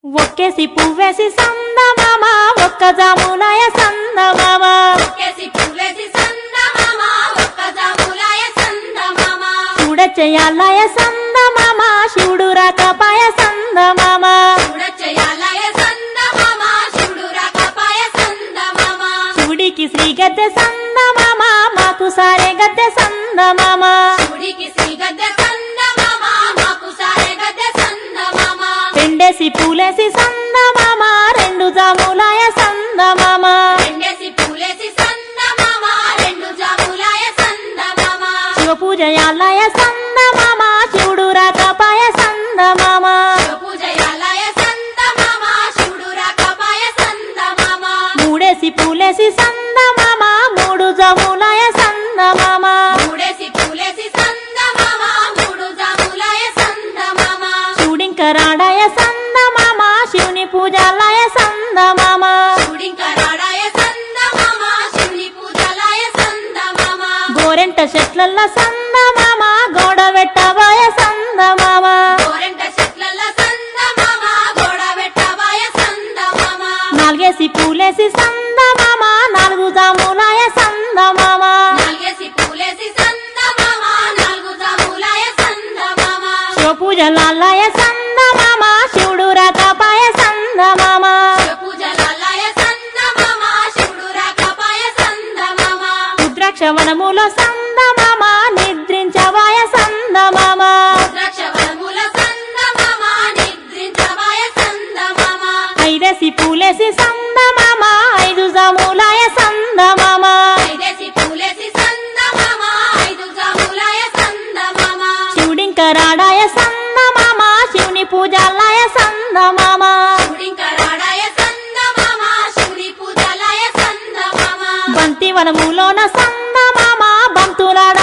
ఒక్కేసి పువ్వేసి సందమామ ఒక్క జాములాయ సందమామ చూడచెయ్యాలయ సందమామ శివుడు రాకపాయ సందమామ శివుడికి శ్రీ గద్దె సందమామ మాకు సారే గద్దె సందమామ రెండేసి పూలేసి సందమామ రెండు జాములాయ సందమామ శివ పూజయాలయ సందమామ శివుడు రాకపాయ సందమామ మూడేసి పూలేసి సందమామ మూడు జాములాయ సందమామ శివుడింకరాడాయ సందమామ శివుని పూజాలయ సందమామ గోరెంట చెట్లల్ల సందమామ గోడబెట్టబాయ సందమామ నాలుగేసి పూలేసి సందమామ నాలుగు జాములాయ సందమామ శివ పూజలాలయ సందమామ శివుడు రాకపాయ సందమామ రుద్రాక్షవనములో సందమామ నిద్రించవాయ సందమామ ఐదేసి పూలేసి సందమామ ఐదు జాములాయ సందమామ శివుడింకరాడాయ సందమామ శివుని పూజాలయ సందమామ బంతి వనములోన సందమామ బంతులాడ